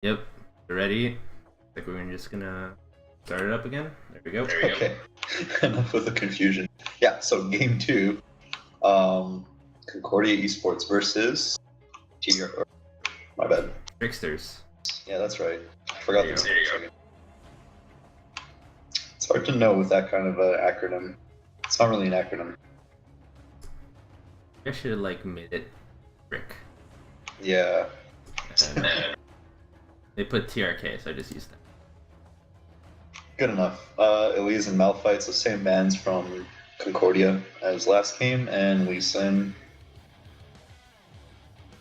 Yep, you ready? Like we're just gonna start it up again. There we go. Okay, enough with the confusion. Yeah, so game two, Concordia Esports versus TRK. My bad. Tricksters. Yeah, that's right. I forgot There you the go. name for a second. It's hard to know with that kind of acronym. It's not really an acronym. I should have like made it Rick. Yeah. And they put TRK, so I just used that. Good enough. Elise and Malphite, so same bands from Concordia as last game, and Lee Sin.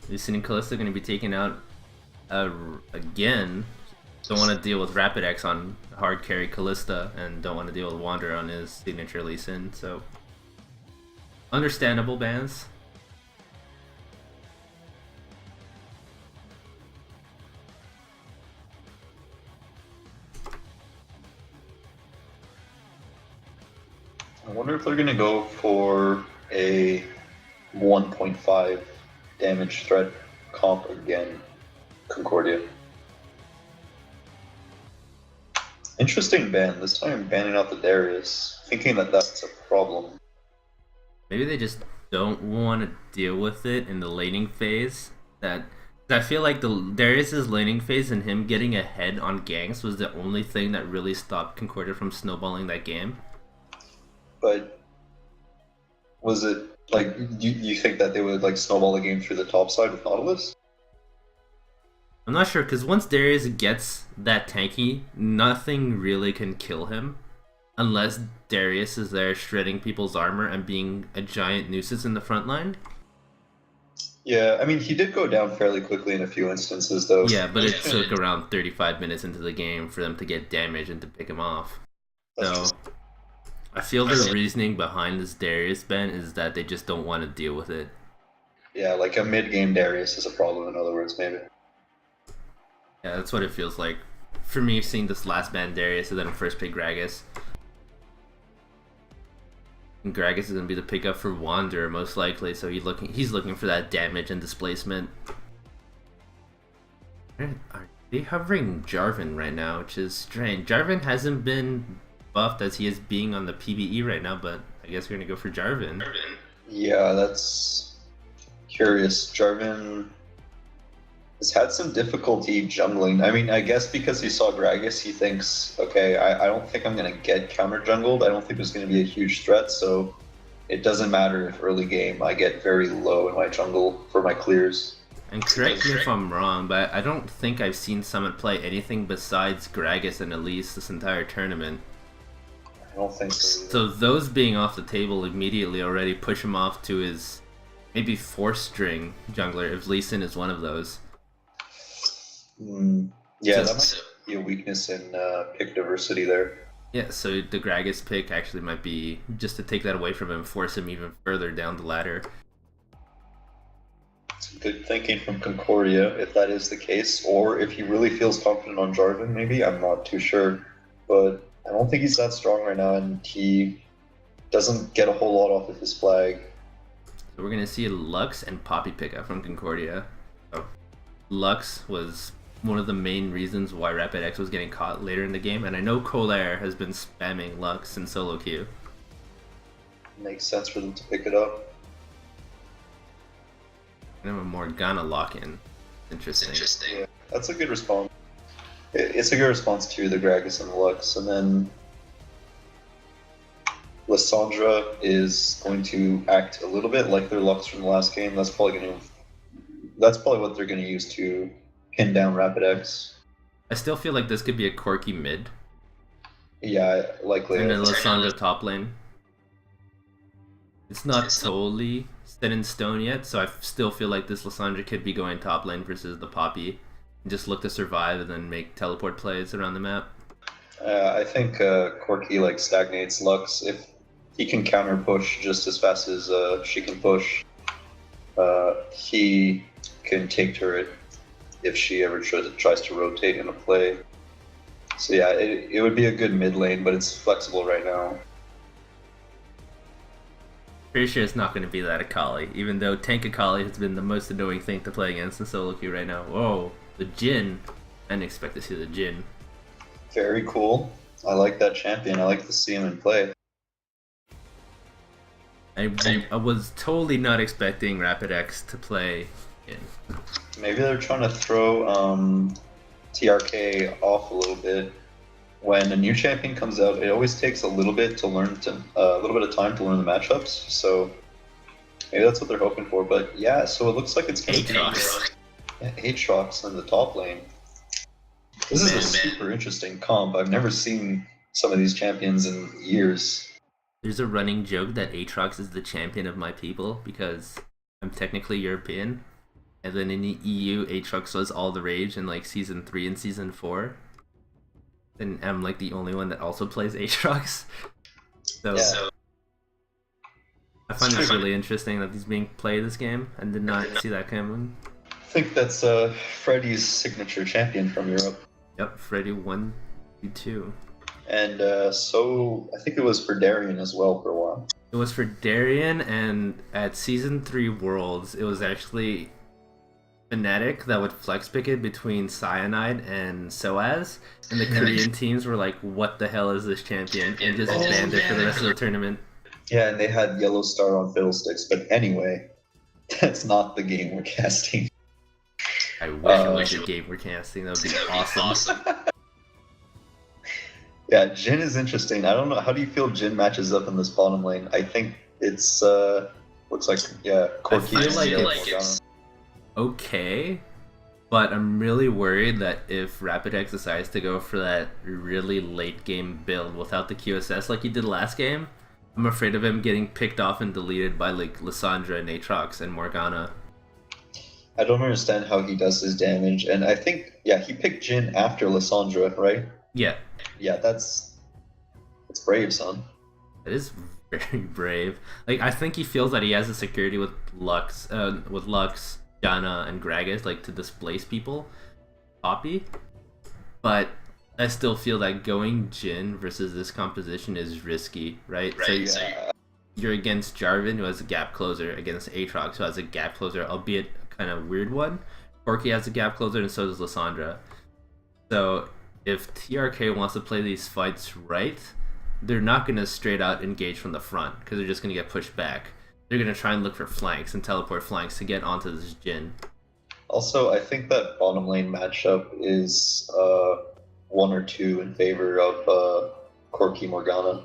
Lucian and Callista are gonna be taken out again. Don't want to deal with Rapid X on hard carry Callista, and don't want to deal with Wander on his signature Lee Sin. So understandable bans. I wonder if they're going to go for a 1.5 damage threat comp again, Concordia. Interesting ban, this time banning out the Darius, thinking that that's a problem. Maybe they just don't want to deal with it in the laning phase. I feel like the Darius's laning phase and him getting ahead on ganks was the only thing that really stopped Concordia from snowballing that game. But was it, like, you think that they would, like, snowball the game through the top side with Nautilus? I'm not sure, because once Darius gets that tanky, nothing really can kill him. Unless Darius is there shredding people's armor and being a giant nuisance in the front line. Yeah, I mean, he did go down fairly quickly in a few instances, though. Yeah, but it took around 35 minutes into the game for them to get damage and to pick him off. So I feel the reasoning behind this Darius ban is that they just don't want to deal with it. Yeah, like a mid-game Darius is a problem, in other words, maybe. Yeah, that's what it feels like. For me, seeing this last ban Darius and then first pick Gragas. And Gragas is gonna be the pickup for Wander most likely, so he's looking for that damage and displacement. Are they hovering Jarvan right now, which is strange. Jarvan hasn't been buffed as he is being on the PvE right now, but I guess we're gonna go for Jarvan. Yeah, that's curious. Jarvan has had some difficulty jungling. I mean, I guess because he saw Gragas, he thinks, okay, I don't think I'm going to get counter jungled. I don't think there's going to be a huge threat, so it doesn't matter if early game I get very low in my jungle for my clears. And correct me if I'm wrong, but I don't think I've seen Summit play anything besides Gragas and Elise this entire tournament. I don't think so either. So those being off the table immediately already push him off to his maybe 4th string jungler, if Lee Sin is one of those. Yeah, that might be a weakness in pick diversity there. Yeah, so the Gragas pick actually might be just to take that away from him, force him even further down the ladder. It's good thinking from Concordia, if that is the case, or if he really feels confident on Jarvan, maybe. I'm not too sure, but I don't think he's that strong right now, and he doesn't get a whole lot off of his flag. So we're going to see a Lux and Poppy pickup from Concordia. So Lux was one of the main reasons why Rapid X was getting caught later in the game, and I know Colair has been spamming Lux in solo queue. Makes sense for them to pick it up. And a Morgana lock-in. Interesting. Yeah, that's a good response. It's a good response to the Gragas and the Lux, and then Lissandra is going to act a little bit like their Lux from the last game. That's probably what they're going to use to pin down Rapid X. I still feel like this could be a Corki mid. Yeah, likely. And then Lissandra top lane. It's not totally set in stone yet, so I still feel like this Lissandra could be going top lane versus the Poppy. And just look to survive and then make teleport plays around the map. I think Corki like stagnates Lux. If he can counter push just as fast as she can push, he can take turret if she ever tries to rotate in a play. So yeah, it would be a good mid lane, but it's flexible right now. Pretty sure it's not going to be that Akali, even though Tank Akali has been the most annoying thing to play against in solo queue right now. Whoa, the Jhin. and expect to see the Jin. Very cool. I like that champion. I like to see him in play. I was totally not expecting Rapid X to play Jin. Maybe they're trying to throw TRK off a little bit. When a new champion comes out, it always takes a little bit of time to learn the matchups. So maybe that's what they're hoping for. But yeah, so it looks like it's going to be Aatrox in the top lane. This is a super interesting comp. I've never seen some of these champions in years. There's a running joke that Aatrox is the champion of my people because I'm technically European, and then in the EU, Aatrox was all the rage in like season 3 and season 4. And I'm like the only one that also plays Aatrox. So Yeah. I find this really interesting that he's being played this game and did not see that coming. I think that's Freddy's signature champion from Europe. Yep, Freddy 1, 2. And so I think it was for Darien as well for a while. It was for Darien, and at season 3 Worlds, it was actually Fnatic that would flex pick it between Cyanide and SOAS, and the Korean teams were like, what the hell is this champion? And just banned it for the rest of the tournament. Yeah, and they had Yellow Star on Fiddlesticks, but anyway, that's not the game we're casting. I wish it was a game we're casting, that would be awesome. Yeah, Jin is interesting. I don't know, how do you feel Jin matches up in this bottom lane? I think it's, looks like, yeah, Corki. I feel like it's okay, but I'm really worried that if Rapid X decides to go for that really late game build without the QSS like he did last game, I'm afraid of him getting picked off and deleted by like Lissandra and Aatrox and Morgana. I don't understand how he does his damage, and I think, yeah, he picked Jin after Lissandra, right? Yeah. Yeah, that's brave, son. It is very brave. Like, I think he feels that he has the security with Lux, Janna, and Gragas, like, to displace people. Poppy. But I still feel that going Jin versus this composition is risky, right? So you're against Jarvan, who has a gap closer, against Aatrox, who has a gap closer, albeit a kind of weird one. Corki has a gap closer, and so does Lissandra. So if TRK wants to play these fights right, they're not going to straight out engage from the front, because they're just going to get pushed back. They're going to try and look for flanks and teleport flanks to get onto this Jin. Also, I think that bottom lane matchup is 1 or 2 in favor of Corki Morgana.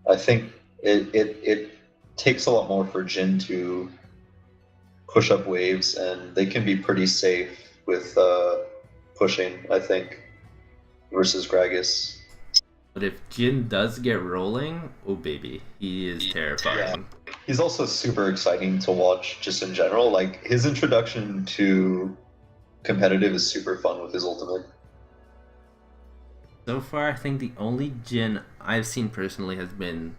I think it takes a lot more for Jin to push up waves, and they can be pretty safe with pushing, I think, versus Gragas. But if Jin does get rolling, oh baby, he is terrifying. Yeah. He's also super exciting to watch just in general. Like, his introduction to competitive is super fun with his ultimate. So far, I think the only Jin I've seen personally has been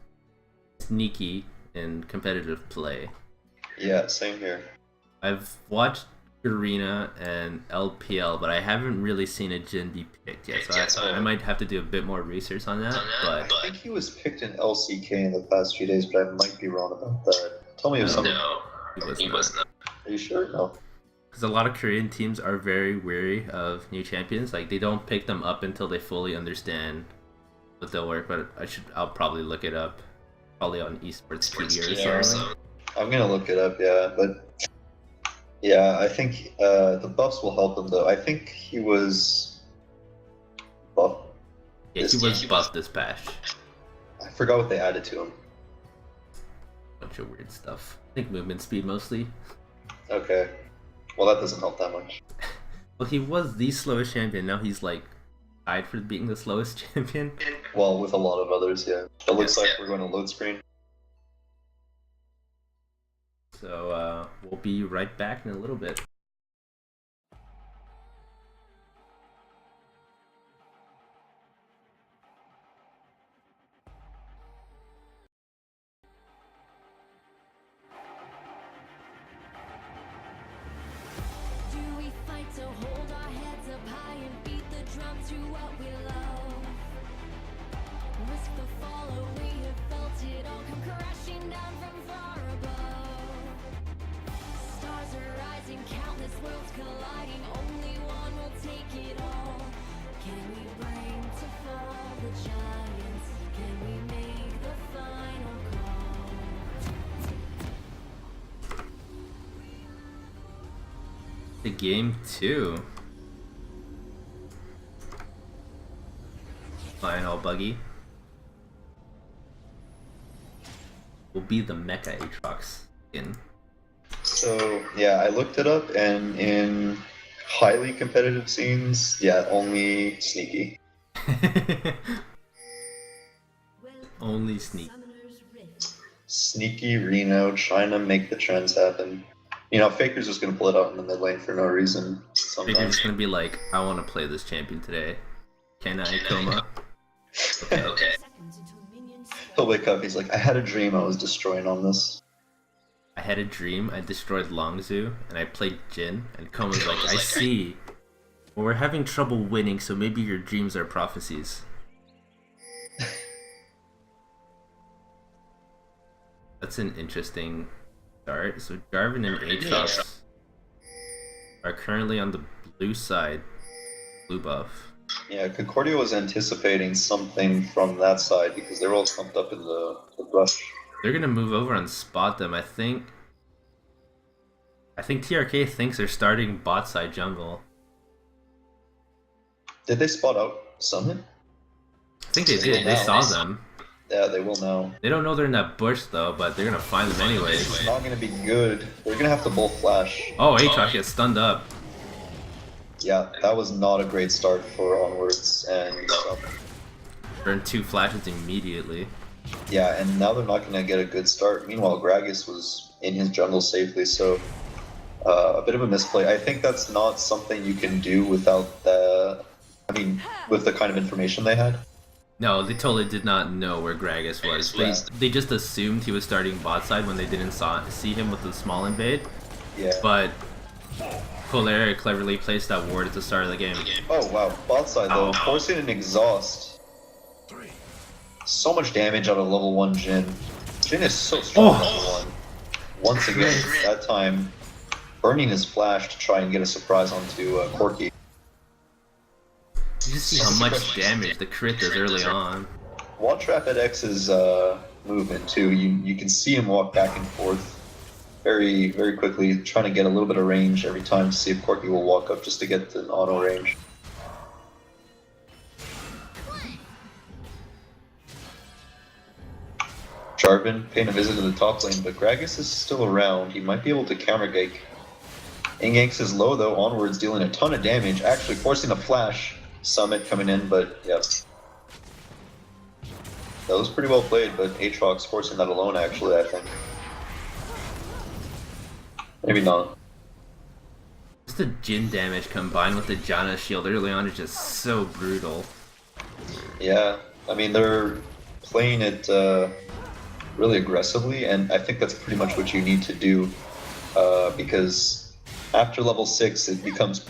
sneaky in competitive play. Yeah, same here. I've watched Arena and LPL, but I haven't really seen a Jin be picked yet, so I might have to do a bit more research on that. But I think he was picked in LCK in the past few days, but I might be wrong about that. Tell me if something. No, he was not. Are you sure? No. Because a lot of Korean teams are very wary of new champions. Like, they don't pick them up until they fully understand what they'll work. But I'll probably look it up, probably on esportspedia or something. I'm gonna look it up, yeah. But yeah, I think the buffs will help him, though. I think he was buffed. Yeah, he was buffed this patch. I forgot what they added to him. Bunch of weird stuff. I think movement speed mostly. Okay. Well, that doesn't help that much. Well, he was the slowest champion. Now he's like tied for being the slowest champion. Well, with a lot of others, yeah. It looks like we're going to load screen. So we'll be right back in a little bit. Countless to game 2. Flying all buggy. Will be the Mecha Aatrox skin. So yeah, I looked it up, and in highly competitive scenes, yeah, only Sneaky. Only Sneak. Sneaky Reno trying to make the trends happen. You know, Faker's just gonna pull it out in the mid lane for no reason. Faker's Sometimes. just gonna be like, I want to play this champion today. Can I, Coma? Okay. He'll wake up. He's like, I had a dream I was destroying on this. I had a dream. I destroyed Longzhu, and I played Jin. And Koma's like, I see. Well, we're having trouble winning, so maybe your dreams are prophecies. That's an interesting start. So Jarvan and Aatrox are currently on the blue side, blue buff. Yeah, Concordia was anticipating something from that side because they were all clumped up in the brush. They're gonna move over and spot them. I think TRK thinks they're starting bot side jungle. Did they spot out Summit? I think they did. They saw them. Yeah, they will now. They don't know they're in that bush though, but they're gonna find them anyways. It's not gonna be good. They're gonna have to both flash. Oh, Aatrox gets stunned up. Yeah, that was not a great start for Onwards, and Burn 2 flashes immediately. yeah, and now they're not gonna get a good start. Meanwhile, Gragas was in his jungle safely, so a bit of a misplay. I think that's not something you can do without with the kind of information they had. No, they totally did not know where Gragas was. They just assumed he was starting bot side when they didn't see him with the small invade. Yeah. But Polaria cleverly placed that ward at the start of the game. Oh wow, bot side though, forcing an exhaust. So much damage out of level 1 Jin. Jin is so strong at level 1. Once again, that time, burning his flash to try and get a surprise onto Corki. You just see how much damage the crit does early on. Watch Rapid X's movement too. You can see him walk back and forth very, very quickly, trying to get a little bit of range every time to see if Corki will walk up just to get an auto range. Jarvan paying a visit to the top lane, but Gragas is still around. He might be able to counter gank. Inganks is low though, Onwards dealing a ton of damage, actually forcing a flash. Summit coming in, but yeah. That was pretty well played, but Aatrox forcing that alone actually, I think. Maybe not. Just the Jin damage combined with the Janna shield early on is just so brutal. Yeah, I mean they're playing it really aggressively, and I think that's pretty much what you need to do because after level 6 it becomes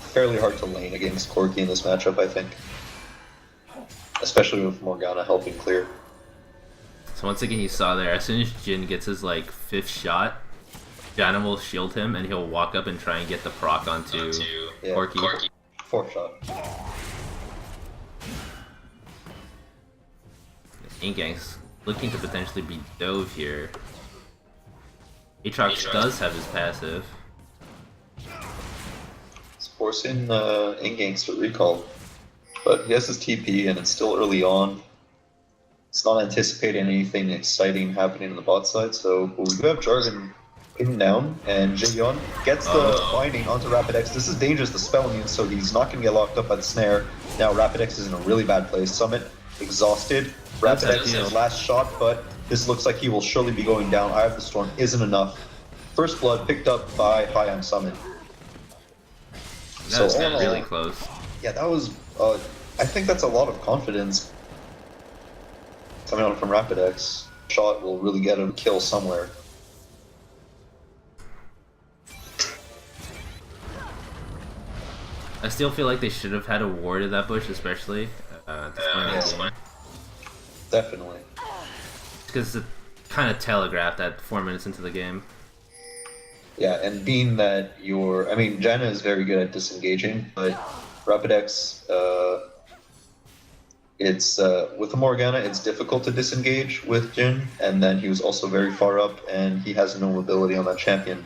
fairly hard to lane against Corki in this matchup, I think. Especially with Morgana helping clear. So once again you saw there, as soon as Jin gets his like 5th shot, Janna will shield him and he'll walk up and try and get the proc onto Corki. 4th shot. Ingank's looking to potentially be dove here. Aatrox does have his passive. Forcing Inganks to recall, but he has his TP and it's still early on. It's not anticipating anything exciting happening on the bot side, so we do have Jarvan pinned down, and Jaeyeon gets the binding onto Rapid X. This is dangerous, the spell immune, so he's not going to get locked up by the snare. Now Rapid X is in a really bad place. Summit exhausted. Rapid X is his last shot, but this looks like he will surely be going down. Eye of the Storm isn't enough. First blood picked up by Hyam Summit. That was really close. Yeah, that was. I think that's a lot of confidence coming out from Rapid X. Shot will really get him kill somewhere. I still feel like they should have had a ward at that bush, especially at this point in the game. Definitely. Because it kind of telegraphed at 4 minutes into the game. Yeah, and being that I mean, Janna is very good at disengaging, but Rapid X, it's, with the Morgana, it's difficult to disengage with Jin, and then he was also very far up, and he has no mobility on that champion.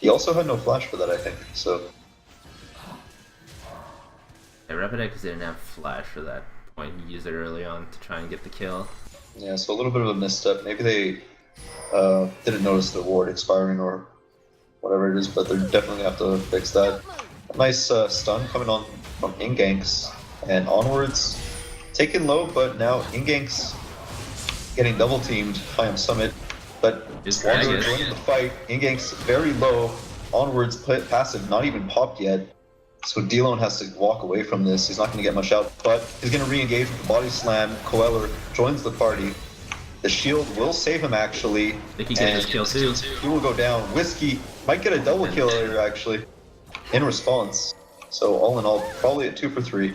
He also had no flash for that, I think. So Yeah, Rapidex didn't have flash for that point. He used it early on to try and get the kill. yeah, so a little bit of a misstep. Maybe they didn't notice the ward expiring or whatever it is, but they're definitely gonna have to fix that. A nice stun coming on from Inganks and onwards. Taken low, but now Inganks getting double teamed. I am Summit, but Wanderer joining the fight. Inganks very low. Onwards passive, not even popped yet. So D-Lone has to walk away from this. He's not going to get much out, but he's going to re-engage with the body slam. Coeller joins the party. The shield will save him, actually. I think he gets his kill too. He will go down. Whiskey might get a double kill here, actually, in response. So all in all, probably a 2 for 3.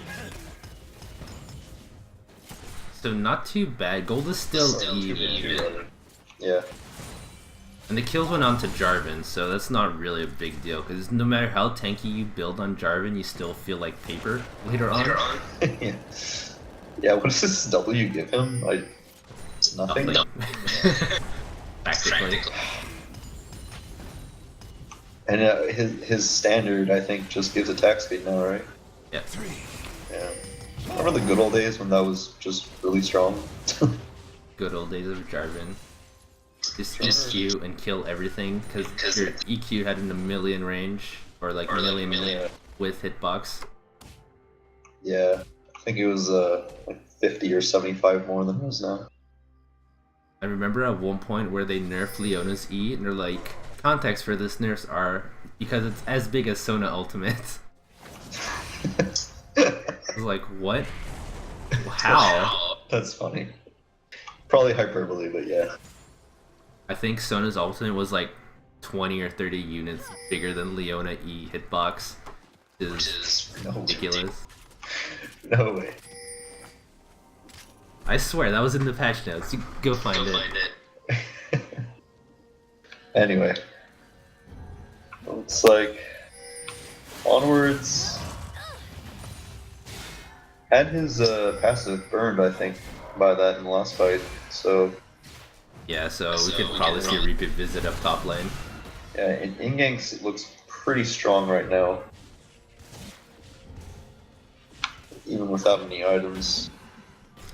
So not too bad. Gold is still even. Yeah. And the kills went on to Jarvan, so that's not really a big deal, because no matter how tanky you build on Jarvan, you still feel like paper later on. Yeah. Yeah, what does this W give him? Like, nothing? Practically. And his standard, I think, just gives attack speed now, right? Yeah. Yeah. Remember the good old days when that was just really strong? Good old days of Jarvan. Just EQ and kill everything, because your EQ had in a million range, or like million with hitbox. Yeah, I think it was like 50 or 75 more than it is now. I remember at one point where they nerfed Leona's E, and they're like, context for this nerfs are because it's as big as Sona Ultimate. I was like, what? How? That's funny. Probably hyperbole, but yeah. I think Sona's Ultimate was like 20 or 30 units bigger than Leona E hitbox. Which is ridiculous. No way. I swear, that was in the patch notes. You go find it. Anyway. Looks like onwards had his passive burned, I think, by that in the last fight, so... Yeah, so we could probably see a repeat visit up top lane. Yeah, in Inganks it looks pretty strong right now. Even without any items.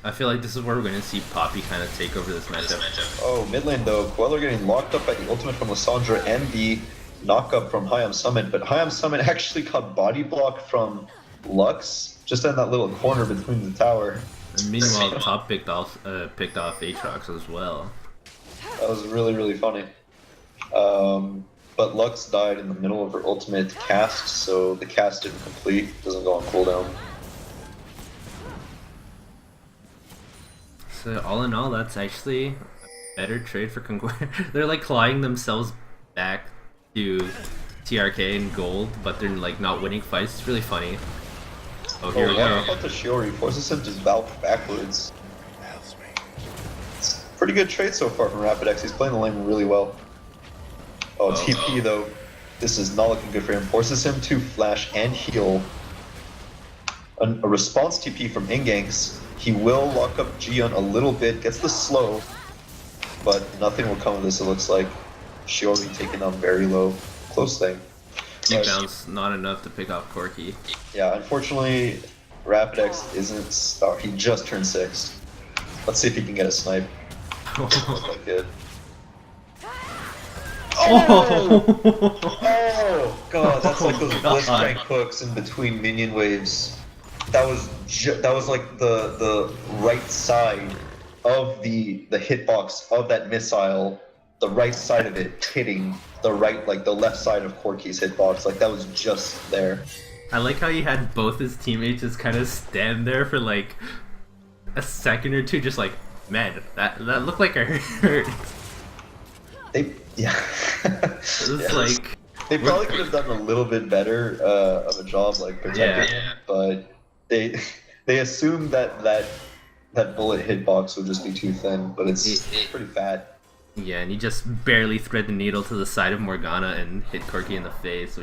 I feel like this is where we're going to see Poppy kind of take over this matchup. Oh, mid lane though, Queller getting locked up by the ultimate from Lissandra and the knock-up from Hayam Summit, but Hayam Summit actually got body blocked from Lux, just in that little corner between the tower. And meanwhile, top picked off Aatrox as well. That was really, really funny. But Lux died in the middle of her ultimate cast, so the cast didn't complete, doesn't go on cooldown. So all in all, that's actually a better trade for Conquer. They're like clawing themselves back to TRK and gold, but they're like not winning fights. It's really funny. Oh, here we go. How about the Shiori? Forces him to valve backwards. It's a pretty good trade so far from Rapidex. He's playing the lane really well. Oh, TP though. This is not looking good for him. Forces him to flash and heal. A response TP from Inganks. He will lock up Gion a little bit, gets the slow, but nothing will come of this, it looks like. Shiori taken down very low. Close thing. Takedown's not enough to pick off Corki. Yeah, unfortunately, Rapidex isn't... Oh, he just turned 6. Let's see if he can get a snipe. Look good. Oh! Oh! God, that's like those blitzcrank hooks in between minion waves. That was like the right side of the hitbox of that missile, the right side of it hitting the right, like the left side of Corki's hitbox. Like that was just there. I like how you had both his teammates just kind of stand there for like a second or two, just like, man, that looked like I hurt. Yeah. It was like they probably could have done a little bit better of a job, like protecting, but they assumed that bullet hitbox would just be too thin, but it's pretty fat. Yeah, and he just barely thread the needle to the side of Morgana and hit Corki in the face,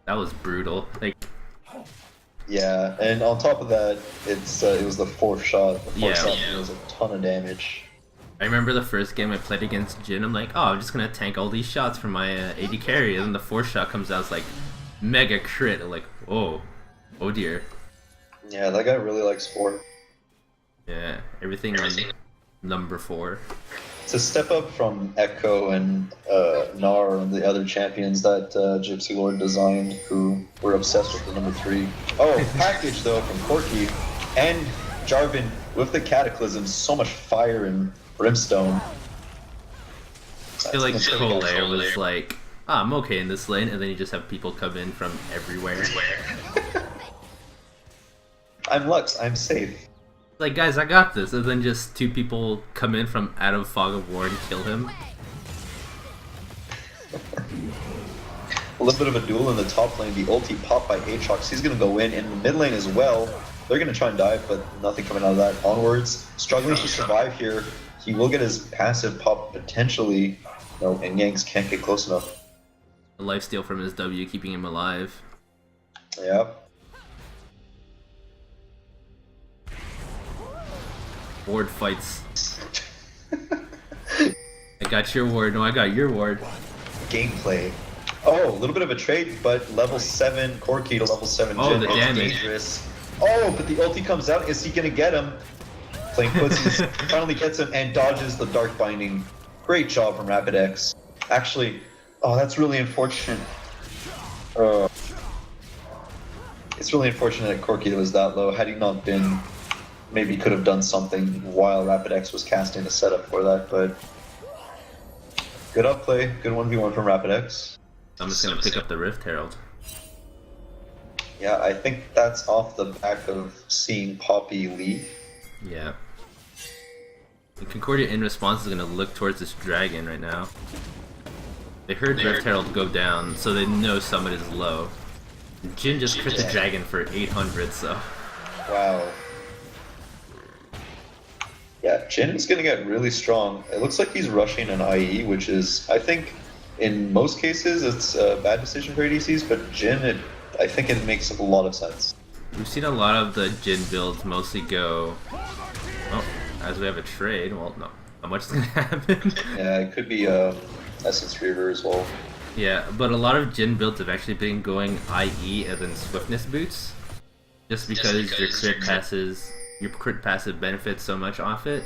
that was brutal. Like, yeah, and on top of that, it was the fourth shot. The fourth shot was a ton of damage. I remember the first game I played against Jin. I'm like, oh, I'm just gonna tank all these shots from my AD carry, and then the fourth shot comes out, it's like mega crit. I'm like, oh dear. Yeah, that guy really likes 4. Yeah, everything on number 4. It's a step up from Echo and Nar and the other champions that Gypsy Lord designed, who were obsessed with the number 3. Oh, package though from Corki and Jarvan with the Cataclysm. So much fire and brimstone. I feel like Colaire was like, I'm okay in this lane, and then you just have people come in from everywhere. I'm Lux, I'm safe. Like, guys, I got this, and then just 2 people come in from out of Fog of War and kill him. A little bit of a duel in the top lane. The ulti popped by Aatrox. He's going to go in the mid lane as well. They're going to try and dive, but nothing coming out of that. Onwards, struggling to survive here. He will get his passive pop potentially. No, and Yanks can't get close enough. A lifesteal from his W, keeping him alive. Yep. Ward fights. I got your ward. No, I got your ward. Gameplay. Oh, a little bit of a trade, but level 7 Corki to level 7 Oh, Jhin the is damage. dangerous. Oh, but the ulti comes out. Is he going to get him? Playing pussies. Finally gets him and dodges the Dark Binding. Great job from Rapid X. Actually, oh, that's really unfortunate. It's really unfortunate that Corki was that low. Had he not been, maybe could have done something while Rapid X was casting the setup for that, but good upplay. Good 1v1 from Rapid X. I'm just gonna pick up the Rift Herald. Yeah, I think that's off the back of seeing Poppy leave. Yeah. And Concordia in response is gonna look towards this dragon right now. They heard Rift Herald go down, so they know Summit is low. Jin just crit the dragon for 800, so... Wow. Yeah, Jin is going to get really strong. It looks like he's rushing an IE, which is, I think, in most cases, it's a bad decision for ADCs, but Jin, I think it makes a lot of sense. We've seen a lot of the Jin builds mostly go... Oh, as we have a trade, well, no. Not much is going to happen. Yeah, it could be Essence Reaver as well. Yeah, but a lot of Jin builds have actually been going IE and then Swiftness boots. Just because your crit passive benefits so much off it,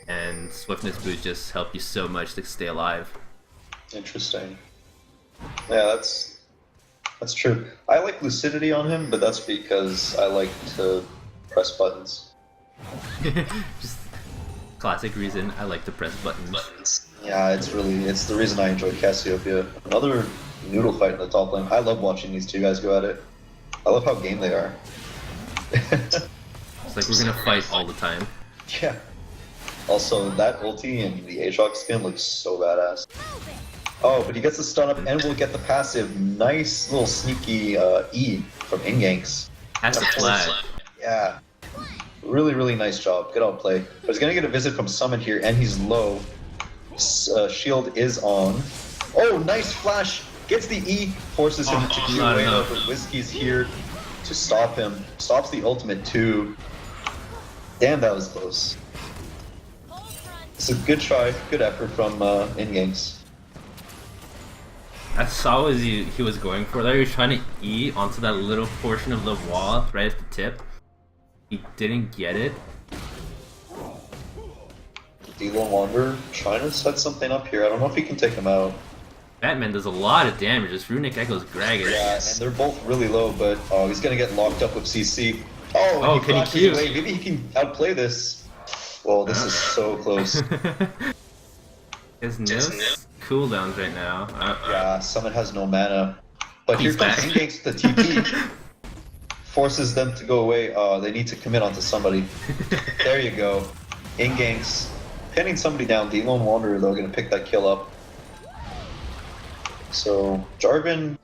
and Swiftness boots just help you so much to stay alive. Interesting. Yeah, that's true. I like Lucidity on him, but that's because I like to press buttons. Just classic reason I like to press buttons. Yeah, it's the reason I enjoy Cassiopeia. Another noodle fight in the top lane. I love watching these 2 guys go at it. I love how game they are. It's like we're gonna fight all the time. Yeah. Also, that ulti and the Aatrox skin looks so badass. Oh, but he gets the stun up and will get the passive. Nice little sneaky E from Inganks. Has a flag. Yeah. Really, really nice job. Good outplay. But he's gonna get a visit from Summit here, and he's low. Shield is on. Oh, nice flash! Gets the E, forces him to Q away, but Whiskey's here to stop him. Stops the ultimate too. Damn, that was close. It's a good try, good effort from Inganks. I saw what he was going for there. He was trying to E onto that little portion of the wall right at the tip. He didn't get it. D-Lone Wanderer trying to set something up here. I don't know if he can take him out. Batman does a lot of damage. This Runic Echo's Gragas. Yeah, and they're both really low, but he's gonna get locked up with CC. Oh, can he Q? Maybe he can outplay this. Well, this is so close. His Nils cooldowns right now. Yeah, Summit has no mana. But here He's comes back. Inganks with the TP. Forces them to go away. They need to commit onto somebody. There you go. Inganks pinning somebody down. D-Lone Wanderer, though, gonna pick that kill up. So, Jarvan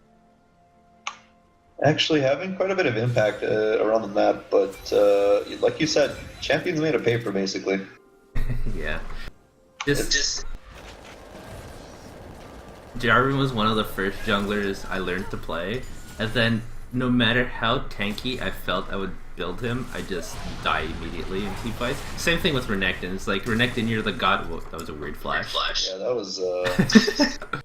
actually having quite a bit of impact around the map, but like you said, champions made of paper, basically. Yeah. Jarvan was one of the first junglers I learned to play, and then no matter how tanky I felt I would build him, I just die immediately in team fights. Same thing with Renekton. It's like, Renekton, you're the god. Whoa, that was a weird flash. Yeah, that was that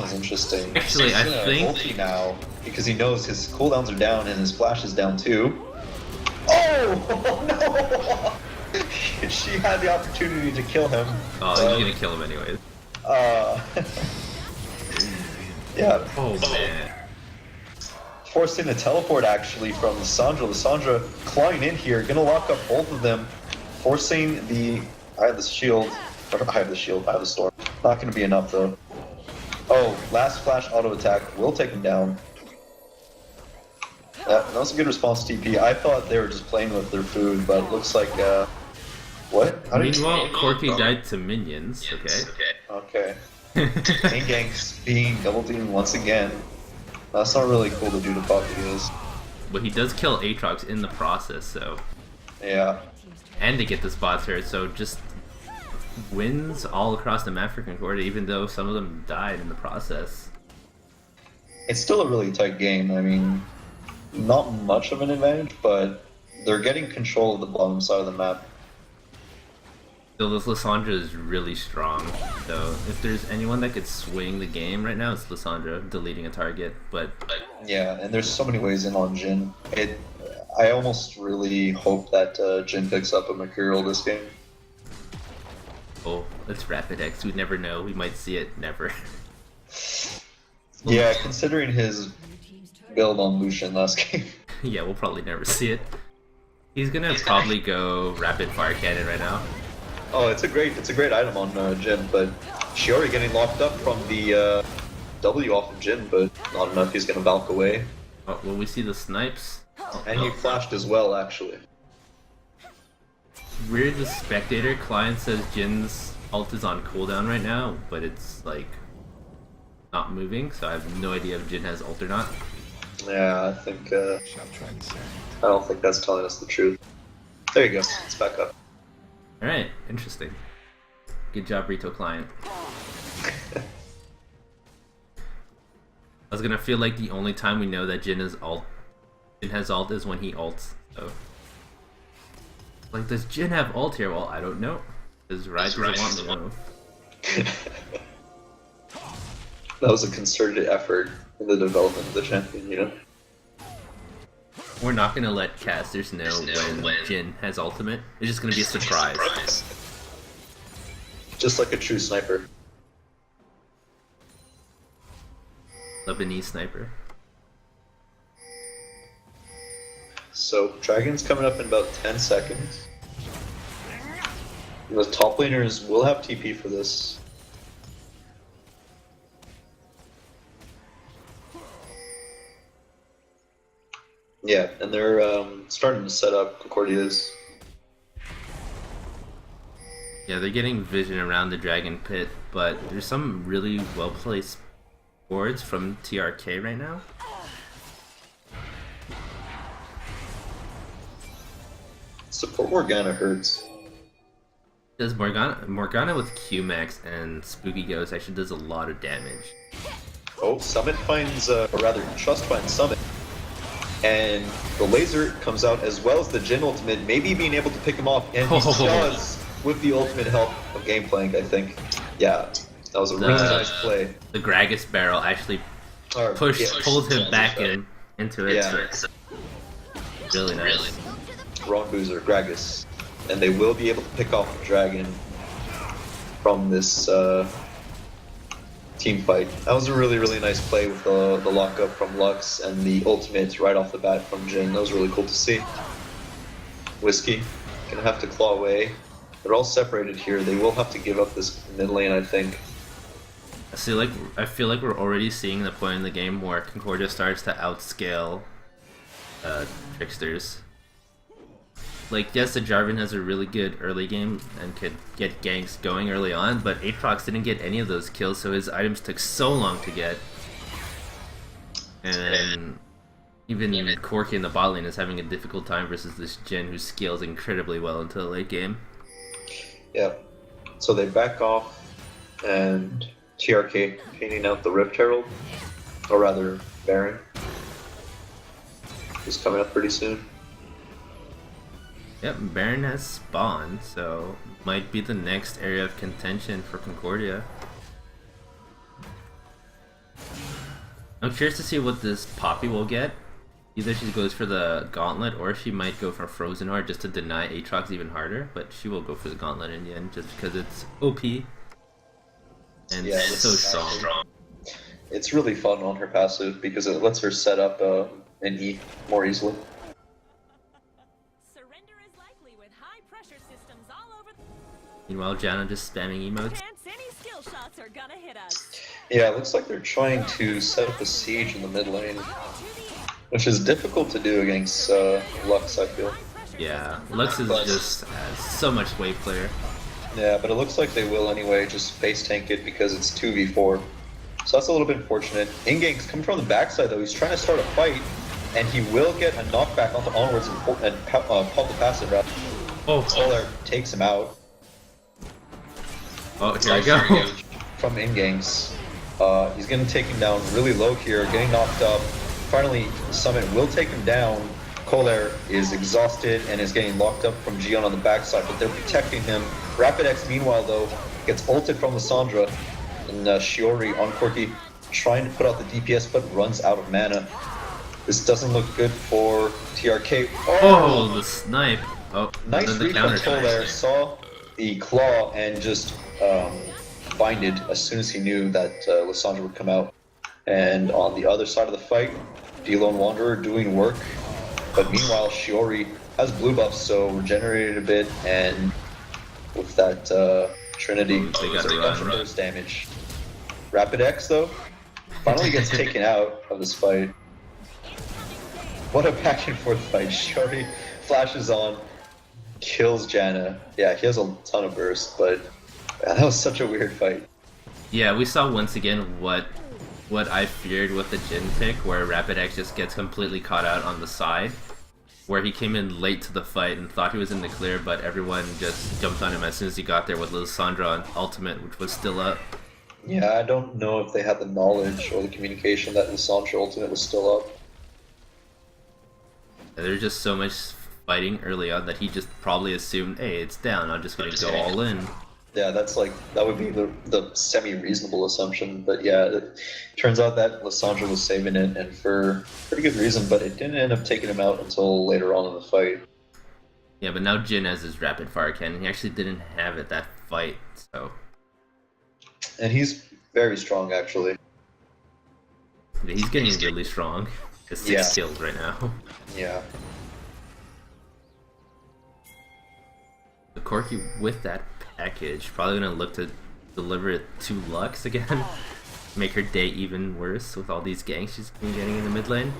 was interesting. Actually, He's I gonna think- ulti now because he knows his cooldowns are down and his flash is down too. Oh no! She had the opportunity to kill him. Oh, he's gonna kill him anyways. Yeah. Oh man. Forcing a teleport actually from Lissandra. Lissandra clawing in here, gonna lock up both of them, forcing the. I have the shield. Or I have the shield. I have the storm. Not gonna be enough though. Oh, last flash auto attack will take him down. That was a good response, TP. I thought they were just playing with their food, but it looks like what? How did Meanwhile, Corki died to minions. Okay. Main ganks being double teamed once again. That's not really cool to do to Poppies. But he does kill Aatrox in the process, so. Yeah. And they get the spot turret, so just wins all across the map for Concordia, even though some of them died in the process. It's still a really tight game. I mean, not much of an advantage, but they're getting control of the bottom side of the map. Still, this Lissandra is really strong, so if there's anyone that could swing the game right now, it's Lissandra deleting a target, but... Yeah, and there's so many ways in on Jhin. I almost really hope that Jhin picks up a Mercurial this game. Oh, let's Rapid X, we never know, we might see it, never. Yeah, considering his build on Lucian last game. Yeah, we'll probably never see it. He's gonna probably go Rapid Fire Cannon right now. Oh, it's a great item on Jhin, but Shiori getting locked up from the W off of Jhin, but not enough. He's gonna Valk away, Oh, will we see the snipes? Oh, and he flashed as well, actually. Weird, the spectator client says Jin's ult is on cooldown right now, but it's like not moving, so I have no idea if Jhin has ult or not. Yeah, I think I don't think that's telling us the truth. There you go. It's back up. Alright, interesting. Good job, Rito client. I was gonna feel like the only time we know that Jhin has ult is when he ults, so. Like, does Jhin have ult here? Well, I don't know. Because Riot doesn't want to know. That was a concerted effort in the development of the champion, you know? We're not gonna let casters know when Jhin has ultimate. It's just gonna be a surprise. Just like a true sniper. Lebanese sniper. So, Dragon's coming up in about 10 seconds. The top laners will have TP for this. Yeah, and they're starting to set up Concordia's. Yeah, they're getting vision around the dragon pit, but there's some really well-placed boards from TRK right now. Support Morgana hurts. Does Morgana with Q-Max and Spooky Ghost actually does a lot of damage. Oh, Summit finds, or rather, Trust finds Summit. And the laser comes out as well as the Jhin ultimate, maybe being able to pick him off, and he does with the ultimate help of Gameplank, I think. Yeah, that was a really nice play. The Gragas barrel actually pulled him back into it. Yeah. So really nice. Wrong Boozer, Gragas. And they will be able to pick off the dragon from this team fight. That was a really, really nice play with the lockup from Lux and the ultimate right off the bat from Jhin. That was really cool to see. Whiskey gonna have to claw away. They're all separated here. They will have to give up this mid lane, I think. I feel like we're already seeing the point in the game where Concordia starts to outscale Tricksters. Like, yes, the Jarvan has a really good early game and could get ganks going early on, but Aatrox didn't get any of those kills, so his items took so long to get. And even Corki in the bot lane is having a difficult time versus this Jhin who scales incredibly well into the late game. Yeah. So they back off, and TRK painting out the Rift Herald, or rather Baron. is coming up pretty soon. Yep, Baron has spawned, so might be the next area of contention for Concordia. I'm curious to see what this Poppy will get. Either she goes for the Gauntlet, or she might go for Frozen Heart just to deny Aatrox even harder, but she will go for the Gauntlet in the end just because it's OP. And Yeah, so strong. It's really fun on her passive because it lets her set up an E more easily. Surrender is likely with high pressure systems all over. Meanwhile, Janna just spamming emotes. Chance any skill shots are gonna hit us. Yeah, it looks like they're trying to set up a siege in the mid lane, which is difficult to do against Lux, I feel. Yeah, Lux is just so much wave player. Yeah, but it looks like they will anyway, just face tank it because it's 2v4. So that's a little bit unfortunate. Ingang's coming from the backside though, he's trying to start a fight, and he will get a knockback onto onwards and pop the passive route. Oh, Solar takes him out. Oh, here I go. From Ingang's. He's getting taken down really low here, getting knocked up. Finally, Summit will take him down. Kohler is exhausted and is getting locked up from Gion on the backside, but they're protecting him. Rapid X, meanwhile, though, gets ulted from Lissandra, and Shiori on Corki trying to put out the DPS, but runs out of mana. This doesn't look good for TRK. Oh, the snipe. Oh, Nice the read from Kohler, saw the claw and just binded as soon as he knew that Lissandra would come out. And on the other side of the fight, D-Lone Wanderer doing work. But meanwhile, Shiori has blue buffs, so regenerated a bit, and with that Trinity, they got a bunch of burst damage. Rapid X, though, finally gets taken out of this fight. What a back and forth fight. Shiori flashes on, kills Janna. Yeah, he has a ton of burst, but man, that was such a weird fight. Yeah, we saw once again what I feared with the Jhin pick, where Rapid X just gets completely caught out on the side, where he came in late to the fight and thought he was in the clear, but everyone just jumped on him as soon as he got there with Lissandra on ultimate, which was still up. Yeah, I don't know if they had the knowledge or the communication that Lissandra ultimate was still up. There's just so much fighting early on that he just probably assumed, hey, it's down, I'm just gonna go all in. Yeah, that would be the semi-reasonable assumption, but yeah, it turns out that Lissandra was saving it, and for pretty good reason, but it didn't end up taking him out until later on in the fight. Yeah, but now Jhin has his rapid fire cannon. He actually didn't have it that fight, so. And he's very strong, actually. Yeah, he's getting really strong. He's 6 kills right now. Yeah. The Corki with that package, probably gonna look to deliver it to Lux again. Make her day even worse with all these ganks she's been getting in the mid lane.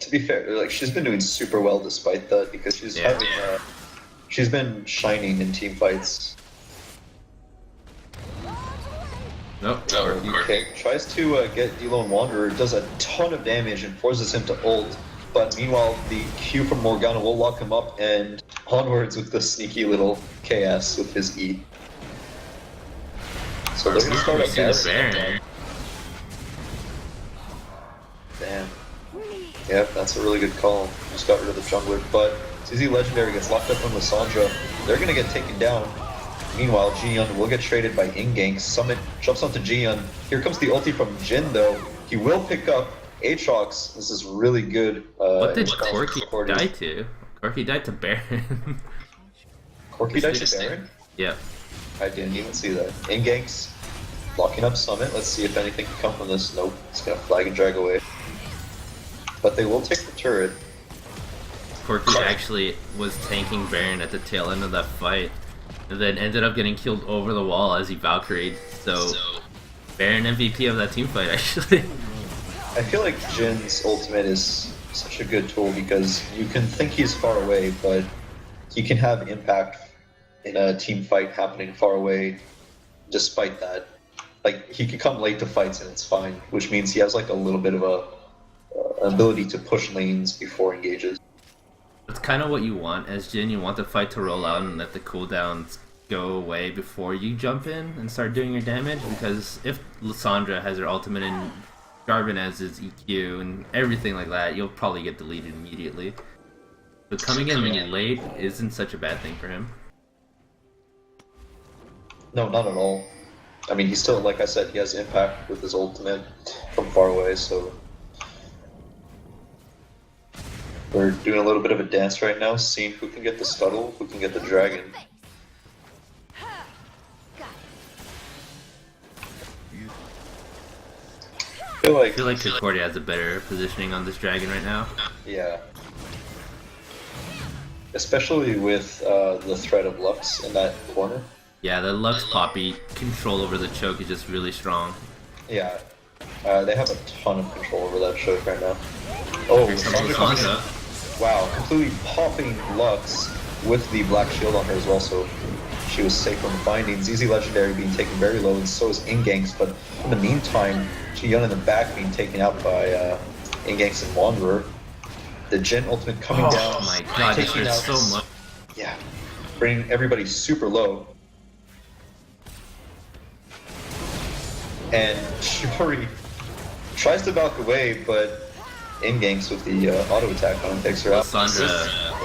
To be fair, like, she's been doing super well despite that, because she's having she's been shining in team fights. Nope. Okay, tries to get D-Lone Wanderer, does a ton of damage and forces him to ult, but meanwhile the Q from Morgana will lock him up, and onwards with the sneaky little KS with his E. So they're gonna start a Baron. Damn. Yep, that's a really good call. Just got rid of the jungler, but CZ Legendary gets locked up on Lissandra. They're gonna get taken down. Meanwhile, Jiyeon will get traded by Ingang. Summit jumps onto Jiyeon. Here comes the ulti from Jhin, though. He will pick up Aatrox. This is really good. What did Corki die to? Corki died to Baron. Corki died to Baron? Yeah. I didn't even see that. Ingang's locking up Summit. Let's see if anything can come from this. Nope. It's gonna flag and drag away. But they will take the turret. Corki actually was tanking Baron at the tail end of that fight, and then ended up getting killed over the wall as he Valkyried. So Baron MVP of that team fight, actually. I feel like Jin's ultimate is such a good tool because you can think he's far away, but he can have impact in a team fight happening far away despite that. Like, he can come late to fights and it's fine, which means he has like a little bit of an ability to push lanes before engages. It's kind of what you want as Jhin. You want the fight to roll out and let the cooldowns go away before you jump in and start doing your damage, because if Lissandra has her ultimate in Jarvan has his EQ and everything like that, you'll probably get deleted immediately. But coming in late isn't such a bad thing for him. No, not at all. I mean, he still, like I said, he has impact with his ultimate from far away, so... We're doing a little bit of a dance right now, seeing who can get the scuttle, who can get the dragon. I feel like Concordia has a better positioning on this dragon right now. Yeah. Especially with the threat of Lux in that corner. Yeah, the Lux Poppy control over the choke is just really strong. Yeah. They have a ton of control over that choke right now. Oh, Lissandra. Wow, completely popping Lux with the black shield on her as well, so she was safe from the binding. ZZ Legendary being taken very low, and so is Inganks, but in the meantime, Chi-Yun in the back being taken out by Inganks and Wanderer. The Jhin ultimate coming down. Oh my god, this taking out so much. Yeah, bringing everybody super low. And Shiori tries to back away, but Inganks with the auto attack on him takes her out. Lissandra.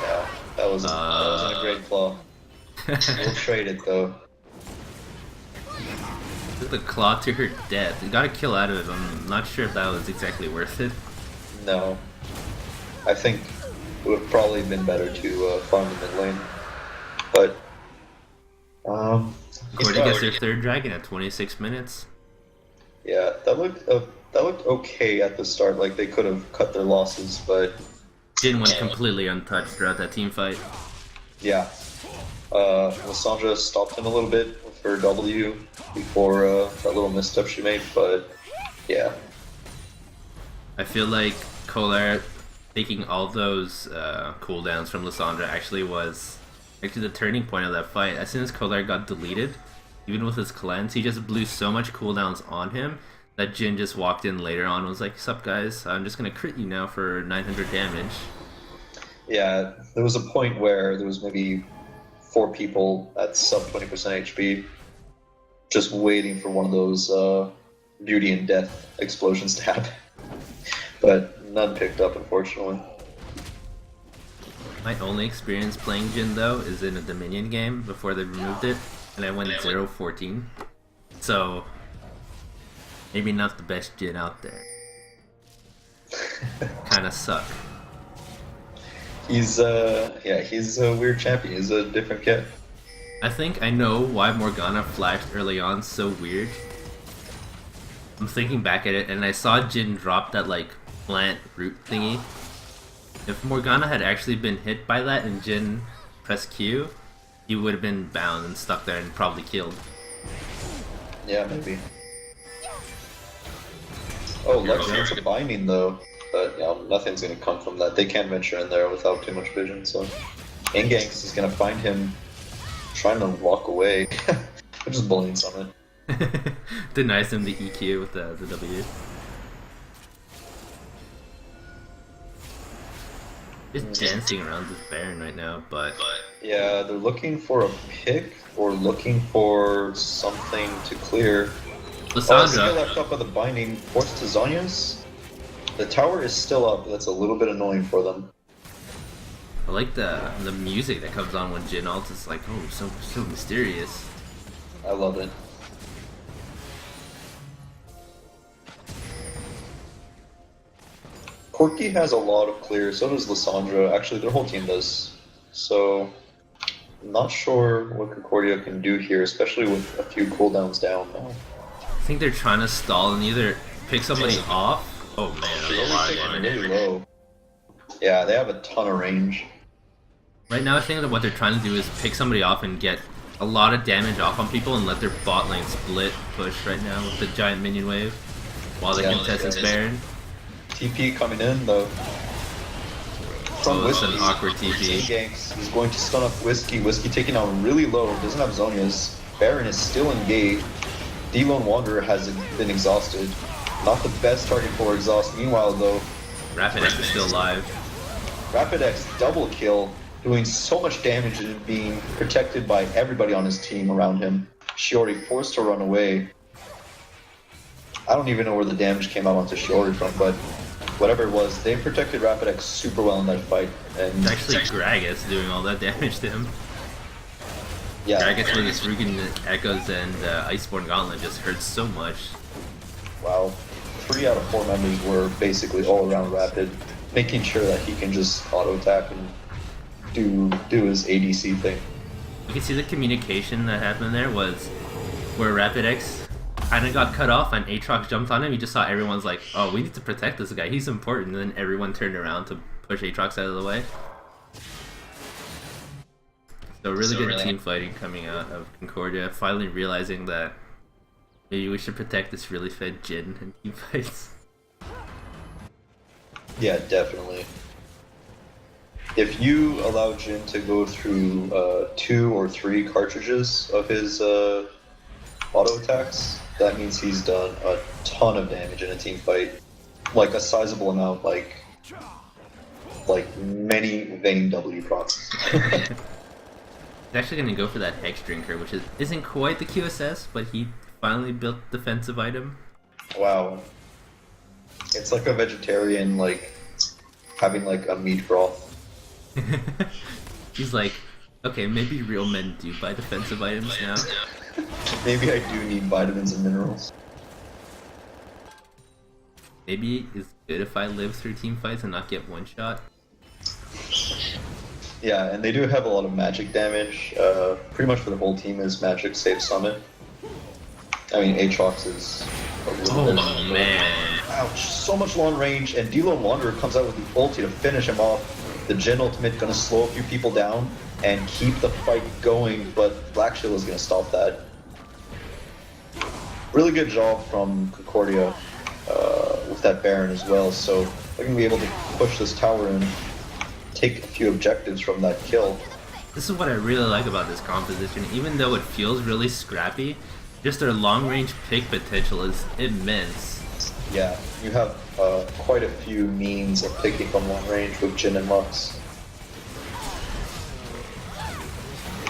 Yeah, that wasn't a great claw. We'll trade it though. The claw to her death. You got a kill out of it. I'm not sure if that was exactly worth it. No. I think it would have probably been better to farm the mid lane. But, Cordy gets their third dragon at 26 minutes. Yeah, that looked okay at the start. Like they could have cut their losses, but Jhin went completely untouched throughout that team fight. Yeah. Lissandra stopped him a little bit with her W before that little misstep she made, but yeah. I feel like Kolar taking all those cooldowns from Lissandra actually was the turning point of that fight. As soon as Kolar got deleted, even with his cleanse, he just blew so much cooldowns on him that Jhin just walked in later on and was like, "Sup guys, I'm just gonna crit you now for 900 damage." Yeah, there was a point where there was maybe 4 people at sub 20% HP just waiting for one of those beauty and death explosions to happen. But none picked up, unfortunately. My only experience playing Jhin though is in a Dominion game before they removed it, and I went 0-14. So maybe not the best Jhin out there. Kinda suck. He's he's a weird champion. He's a different kid. I think I know why Morgana flashed early on so weird. I'm thinking back at it, and I saw Jhin drop that like plant root thingy. If Morgana had actually been hit by that and Jhin pressed Q, he would have been bound and stuck there and probably killed. Yeah, maybe. Oh, Lux gets a binding though. But you know, nothing's gonna come from that. They can't venture in there without too much vision, so Inganks is gonna find him trying to walk away. I'm just bullying someone. Denies him the EQ with the W. Just dancing around this Baron right now, but yeah, they're looking for a pick or looking for something to clear. Lissandra left up with the binding forced to Zonya's. The tower is still up. That's a little bit annoying for them. I like the music that comes on when Jhin ult is like, oh, so mysterious. I love it. Corki has a lot of clear, so does Lissandra. Actually, their whole team does. So, I'm not sure what Concordia can do here, especially with a few cooldowns down now. I think they're trying to stall and either pick somebody off. Oh man, that's a lot of damage. Really low. Yeah, they have a ton of range. Right now I think that what they're trying to do is pick somebody off and get a lot of damage off on people and let their bot lane split push right now with the giant minion wave while they contest this Baron. TP coming in though. From It's an awkward TP. Ganks. He's going to stun up Whiskey. Whiskey taking out really low, doesn't have Zonya's. Baron is still engaged. D-Lone Wanderer has been exhausted. Not the best target for exhaust. Meanwhile, though, Rapidex is still alive. Rapidex double kill, doing so much damage and being protected by everybody on his team around him. Shiori forced to run away. I don't even know where the damage came out onto Shiori from, but whatever it was, they protected Rapid X super well in that fight. And It's actually Gragas doing all that damage to him. yeah, Gragas with his Rugen Echoes and Iceborne Gauntlet just hurts so much. wow. 3 out of 4 members were basically all around Rapid, making sure that he can just auto attack and do his ADC thing. You can see the communication that happened there was where Rapid X kind of got cut off and Aatrox jumped on him. You just saw everyone's like, oh, we need to protect this guy, he's important, and then everyone turned around to push Aatrox out of the way. So really good team fighting coming out of Concordia, finally realizing that maybe we should protect this really fed Jin in team fights. Yeah, definitely. If you allow Jin to go through 2 or 3 cartridges of his auto attacks, that means he's done a ton of damage in a team fight. Like a sizable amount, like many Vayne W procs. He's actually going to go for that Hex Drinker, which isn't quite the QSS, but he finally built defensive item. Wow. It's like a vegetarian, like, having like a meat broth. He's like, okay, maybe real men do buy defensive items now. Maybe I do need vitamins and minerals. Maybe it's good if I live through team fights and not get one shot. Yeah, and they do have a lot of magic damage. Pretty much for the whole team is magic save summon. I mean, Aatrox is a little bit. Oh man. Ouch, so much long range, and D-Lone Wanderer comes out with the ulti to finish him off. The Jin ultimate gonna slow a few people down and keep the fight going, but Black Shield is gonna stop that. Really good job from Concordia with that Baron as well, so they're gonna be able to push this tower and take a few objectives from that kill. This is what I really like about this composition. Even though it feels really scrappy, just their long-range pick potential is immense. Yeah, you have quite a few means of picking from long range with Jin and Lux.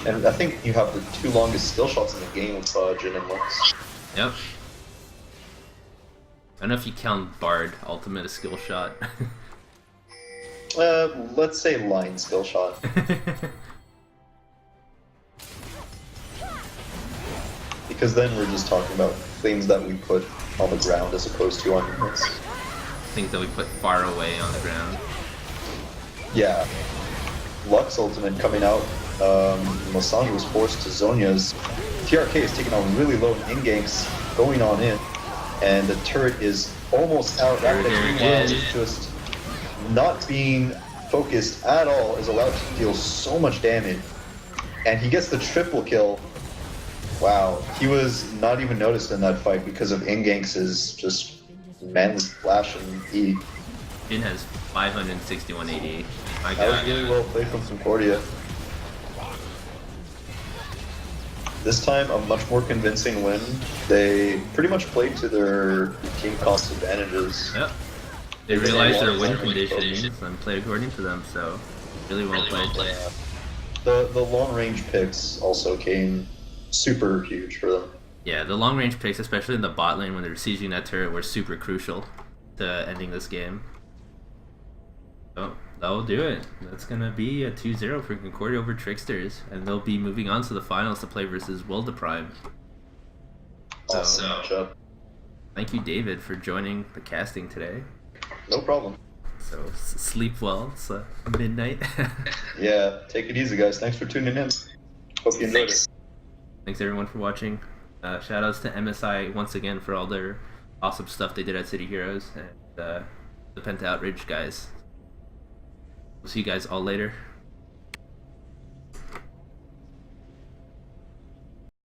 And I think you have the 2 longest skill shots in the game with Jin and Lux. Yep. I don't know if you count Bard ultimate a skill shot. Let's say line skill shot. Because then we're just talking about things that we put on the ground as opposed to on units. Things that we put far away on the ground. Yeah. Lux ultimate coming out. Mosangi was forced to Zonya's. TRK is taking on really low in-ganks, going on in. And the turret is almost out. Rapid X meanwhile is just not being focused at all, is allowed to deal so much damage. And he gets the triple kill. Wow, he was not even noticed in that fight because of in-ganks' just man's flash and E. Jin has 561 AD. My That was god. really well played from Concordia. This time, a much more convincing win. They pretty much played to their team cost advantages. Yep. They realized their win conditions and played according to them, so really well played. The long range picks also came super huge for them. Yeah, the long range picks, especially in the bot lane when they were sieging that turret, were super crucial to ending this game. So that'll do it. That's gonna be a 2-0 for Concordia over Tricksters, and they'll be moving on to the finals to play versus Will the Prime. Awesome matchup. Thank you, David, for joining the casting today. No problem. So sleep well. It's midnight. Yeah, take it easy, guys. Thanks for tuning in. Hope you enjoyed it. Thanks everyone for watching. Shout outs to MSI once again for all their awesome stuff they did at City Heroes, and the Penta Outrage guys. We'll see you guys all later.